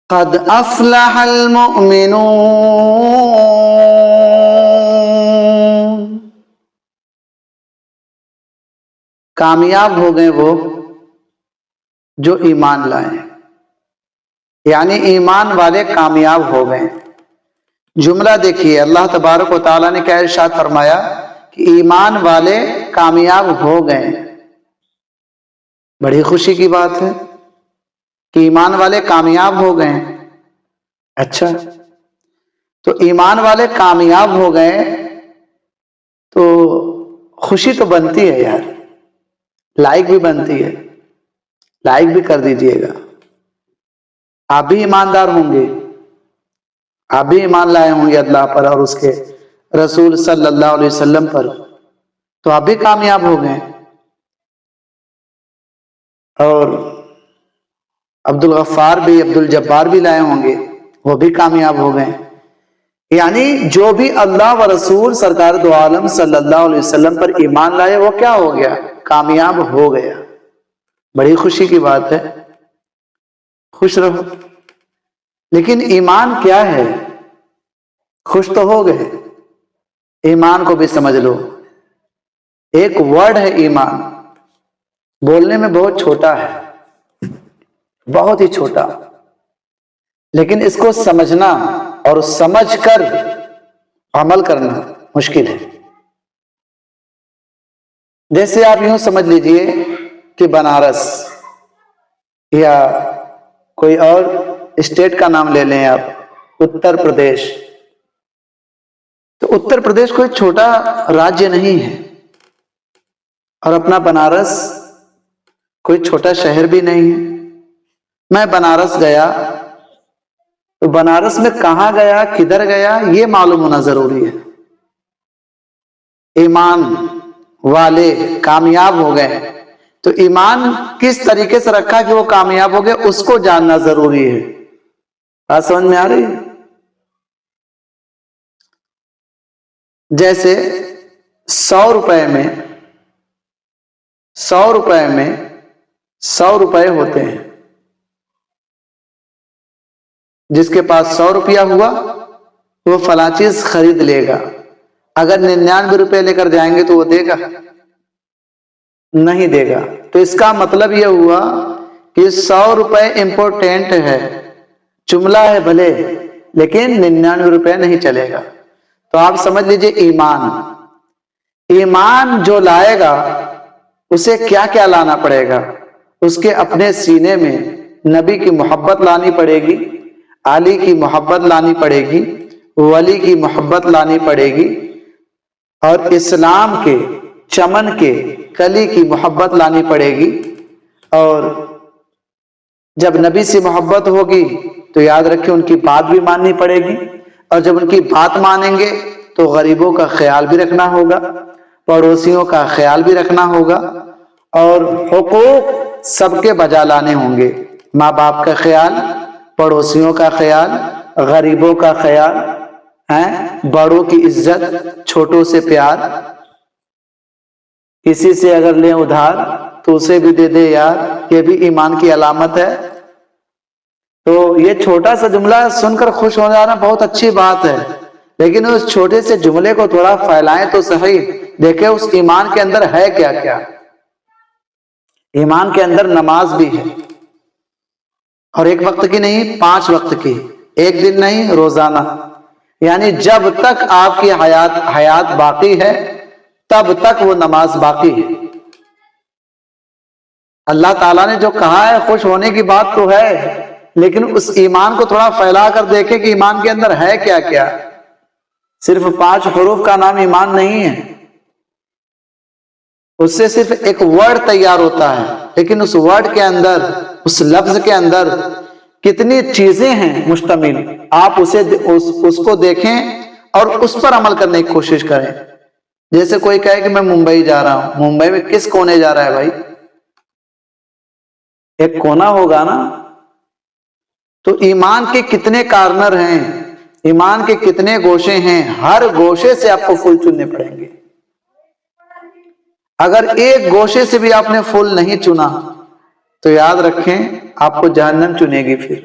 قد افلح المؤمنون، کامیاب ہو گئے وہ جو ایمان لائے، یعنی ایمان والے کامیاب ہو گئے۔ جملہ دیکھیے، اللہ تبارک و تعالیٰ نے کیا ارشاد فرمایا کہ ایمان والے کامیاب ہو گئے۔ بڑی خوشی کی بات ہے کہ ایمان والے کامیاب ہو گئے۔ اچھا، تو ایمان والے کامیاب ہو گئے تو خوشی تو بنتی ہے یار، لائک بھی بنتی ہے، لائک بھی کر دیجئے گا۔ آپ بھی ایماندار ہوں گے، آپ بھی ایمان لائے ہوں گے اللہ پر اور اس کے رسول صلی اللہ علیہ وسلم پر، تو آپ بھی کامیاب ہو گئے۔ اور عبد الغفار بھی، عبد الجبار بھی لائے ہوں گے، وہ بھی کامیاب ہو گئے۔ یعنی جو بھی اللہ و رسول سرکار دو عالم صلی اللہ علیہ وسلم پر ایمان لائے وہ کیا ہو گیا؟ کامیاب ہو گیا۔ بڑی خوشی کی بات ہے، خوش رہو۔ لیکن ایمان کیا ہے؟ خوش تو ہو گئے، ایمان کو بھی سمجھ لو۔ ایک ورڈ ہے ایمان، بولنے میں بہت چھوٹا ہے، بہت ہی چھوٹا، لیکن اس کو سمجھنا اور سمجھ کر عمل کرنا مشکل ہے۔ جیسے آپ یوں سمجھ لیجئے کہ بنارس یا کوئی اور اسٹیٹ کا نام لے لیں آپ، اتر پردیش، تو اتر پردیش کوئی چھوٹا راجیہ نہیں ہے، اور اپنا بنارس کوئی چھوٹا شہر بھی نہیں ہے۔ میں بنارس گیا تو بنارس میں کہاں گیا، کدھر گیا، یہ معلوم ہونا ضروری ہے۔ ایمان والے کامیاب ہو گئے تو ایمان کس طریقے سے رکھا کہ وہ کامیاب ہو گئے، اس کو جاننا ضروری ہے۔ بات سمجھ میں آ رہی ہے؟ جیسے 100 روپے میں 100 روپے ہوتے ہیں، جس کے پاس 100 روپیہ ہوا وہ فلاں چیز خرید لے گا۔ اگر 99 روپے لے کر جائیں گے تو وہ دے گا؟ نہیں دے گا۔ تو اس کا مطلب یہ ہوا کہ 100 روپے امپورٹنٹ ہے، جملہ ہے بھلے، لیکن 99 روپے نہیں چلے گا۔ تو آپ سمجھ لیجئے ایمان جو لائے گا اسے کیا کیا لانا پڑے گا؟ اس کے اپنے سینے میں نبی کی محبت لانی پڑے گی، علی کی محبت لانی پڑے گی، ولی کی محبت لانی پڑے گی، اور اسلام کے چمن کے کلی کی محبت لانی پڑے گی۔ اور جب نبی سے محبت ہوگی تو یاد رکھیں ان کی بات بھی ماننی پڑے گی، اور جب ان کی بات مانیں گے تو غریبوں کا خیال بھی رکھنا ہوگا، پڑوسیوں کا خیال بھی رکھنا ہوگا، اور حقوق سب کے بجا لانے ہوں گے، ماں باپ کا خیال، پڑوسیوں کا خیال، غریبوں کا خیال، بڑوں کی عزت، چھوٹوں سے پیار، کسی سے اگر لیں ادھار تو اسے بھی دے دے یار، یہ بھی ایمان کی علامت ہے۔ تو یہ چھوٹا سا جملہ سن کر خوش ہو جانا بہت اچھی بات ہے، لیکن اس چھوٹے سے جملے کو تھوڑا پھیلائیں تو صحیح، دیکھیں اس ایمان کے اندر ہے کیا کیا۔ ایمان کے اندر نماز بھی ہے، اور ایک وقت کی نہیں، 5 وقت کی، ایک دن نہیں، روزانہ، یعنی جب تک آپ کی حیات باقی ہے تب تک وہ نماز باقی ہے۔ اللہ تعالیٰ نے جو کہا ہے خوش ہونے کی بات تو ہے، لیکن اس ایمان کو تھوڑا پھیلا کر دیکھیں کہ ایمان کے اندر ہے کیا کیا۔ صرف 5 حروف کا نام ایمان نہیں ہے، اس سے صرف ایک ورڈ تیار ہوتا ہے، لیکن اس ورڈ کے اندر، اس لفظ کے اندر کتنی چیزیں ہیں مشتمل، آپ اس کو دیکھیں اور اس پر عمل کرنے کی کوشش کریں۔ جیسے کوئی کہے کہ میں ممبئی جا رہا ہوں، ممبئی میں کس کونے جا رہا ہے بھائی؟ ایک کونا ہوگا نا۔ تو ایمان کے کتنے کارنر ہیں، ایمان کے کتنے گوشے ہیں، ہر گوشے سے آپ کو پھول چننے پڑیں گے۔ اگر ایک گوشے سے بھی آپ نے پھول نہیں چنا تو یاد رکھیں آپ کو جہنم چنے گی۔ پھر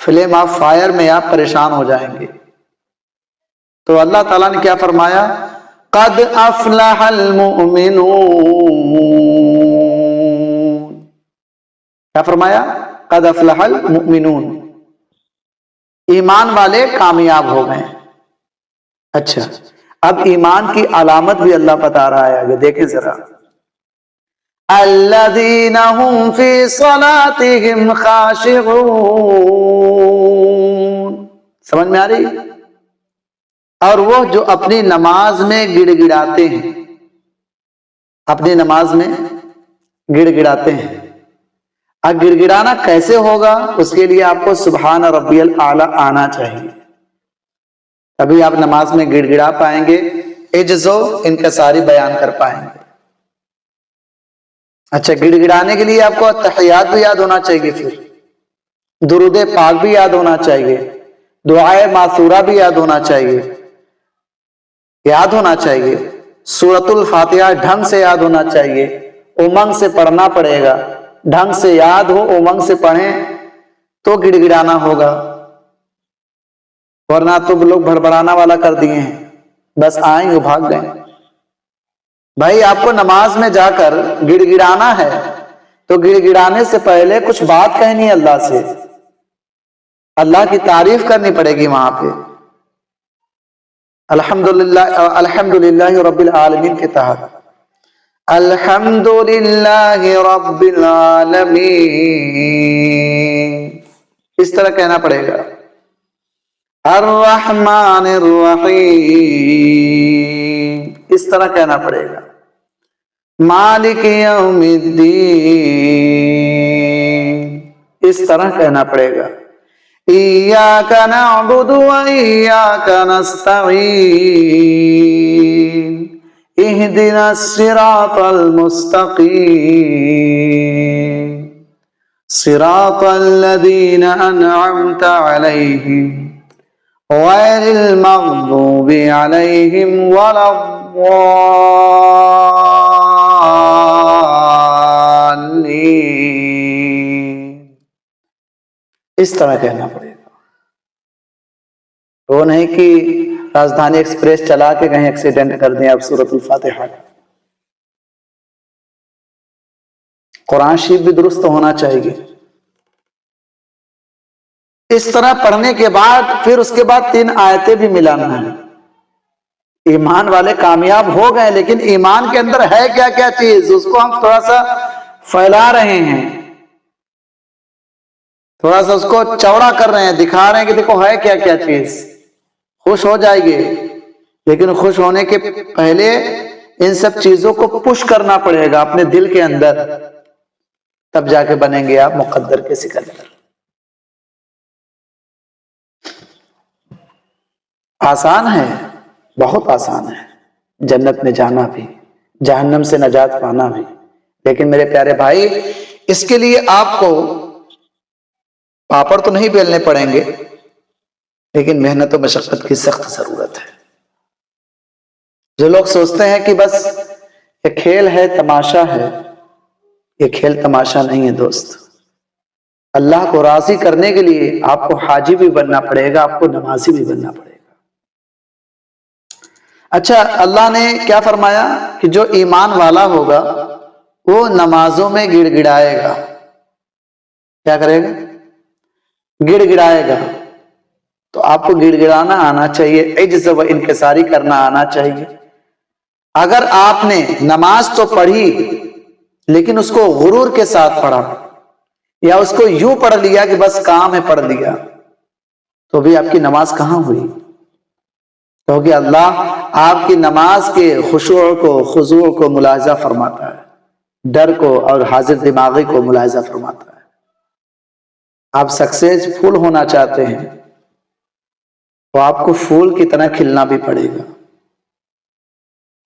فلیم آف فائر میں آپ پریشان ہو جائیں گے۔ تو اللہ تعالیٰ نے کیا فرمایا؟ قد افلح المؤمنون، کیا فرمایا؟ قد افلح المؤمنون، ایمان والے کامیاب ہو گئے۔ اچھا، اب ایمان کی علامت بھی اللہ بتا رہا ہے آگے، دیکھیں ذرا، الذین هم فی صلاتهم خاشعون، سمجھ میں آ رہی؟ اور وہ جو اپنی نماز میں گڑ گڑاتے ہیں، اپنی نماز میں گڑ گڑاتے ہیں۔ اب گڑ گڑانا کیسے ہوگا؟ اس کے لیے آپ کو سبحان ربی الاعلی آنا چاہیے، تبھی آپ نماز میں گڑ گڑا پائیں گے، عجز و انکساری بیان کر پائیں گے۔ اچھا، گڑ گڑانے کے لیے آپ کو تحیات بھی یاد ہونا چاہیے، پھر درود پاک بھی یاد ہونا چاہیے، دعائے معثورہ بھی یاد ہونا چاہیے، یاد ہونا چاہیے، سورۃ الفاتحہ ڈھنگ سے یاد ہونا چاہیے، امنگ سے پڑھنا پڑے گا، ڈھنگ سے یاد ہو، امنگ سے پڑھیں تو گڑ گڑانا ہوگا، ورنہ تو لوگ بڑبڑانا والا کر دیے ہیں، بس آئیں گے بھاگ گئے۔ بھائی آپ کو نماز میں جا کر گڑ گڑانا ہے تو گڑ گڑانے سے پہلے کچھ بات کہنی ہے اللہ سے، اللہ کی تعریف کرنی پڑے گی وہاں پہ، الحمدللہ رب العالمین کے تحت، الحمدللہ رب العالمین، اس طرح کہنا پڑے گا، الرحمن الرحیم، اس طرح کہنا پڑے گا، مالک یوم الدین، اس طرح کہنا پڑے گا، ایاک نعبد و ایاک نستعین، اہدنا الصراط المستقیم، صراط الذین انعمت علیہم غیر المغضوب علیہم ولا الضالین، اس طرح کہنا پڑے گا۔ وہ نہیں کہ راجدھانی ایکسپریس چلا کے کہیں ایکسیڈنٹ کر دیں آپ سورۃ الفاتحہ۔ قرآن شریف بھی درست ہونا چاہیے۔ اس طرح پڑھنے کے بعد پھر اس کے بعد 3 آیتیں بھی ملانا ہے۔ ایمان والے کامیاب ہو گئے، لیکن ایمان کے اندر ہے کیا کیا چیز، اس کو ہم تھوڑا سا پھیلا رہے ہیں، تھوڑا سا اس کو چوڑا کر رہے ہیں، دکھا رہے ہیں کہ دیکھو ہے کیا کیا چیز، خوش ہو جائے گی، لیکن خوش ہونے کے پہلے ان سب چیزوں کو پش کرنا پڑے گا اپنے دل کے اندر، تب جا کے بنیں گے آپ مقدر کے سکندر۔ آسان ہے، بہت آسان ہے جنت میں جانا بھی، جہنم سے نجات پانا بھی، لیکن میرے پیارے بھائی اس کے لیے آپ کو پاپڑ تو نہیں بیلنے پڑیں گے، لیکن محنت و مشقت کی سخت ضرورت ہے۔ جو لوگ سوچتے ہیں کہ بس یہ کھیل ہے، تماشا ہے، یہ کھیل تماشا نہیں ہے دوست۔ اللہ کو راضی کرنے کے لیے آپ کو حاجی بھی بننا پڑے گا، آپ کو نمازی بھی بننا پڑے گا۔ اچھا، اللہ نے کیا فرمایا کہ جو ایمان والا ہوگا وہ نمازوں میں گڑ گڑائے گا۔ کیا کرے گا؟ گڑ گڑائے گا۔ تو آپ کو گڑ گڑانا آنا چاہیے، عجز و انکساری کرنا آنا چاہیے۔ اگر آپ نے نماز تو پڑھی لیکن اس کو غرور کے ساتھ پڑھا، یا اس کو یوں پڑھ لیا کہ بس کام ہے پڑھ لیا، تو بھی آپ کی نماز کہاں ہوئی؟ کیونکہ اللہ آپ کی نماز کے خشوع کو، خضوع کو ملاحظہ فرماتا ہے، ڈر کو اور حاضر دماغی کو ملاحظہ فرماتا ہے۔ آپ سکسیسفل ہونا چاہتے ہیں تو آپ کو پھول کی طرح کھلنا بھی پڑے گا۔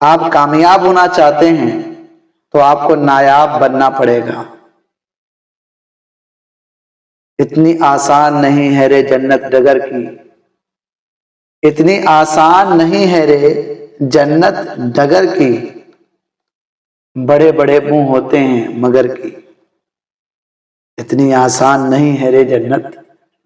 آپ کامیاب ہونا چاہتے ہیں تو آپ کو نایاب بننا پڑے گا۔ اتنی آسان نہیں ہے رے جنت ڈگر کی، اتنی آسان نہیں ہے رے جنت ڈگر کی، بڑے بڑے منہ ہوتے ہیں مگر کی، اتنی آسان نہیں ہے رے جنت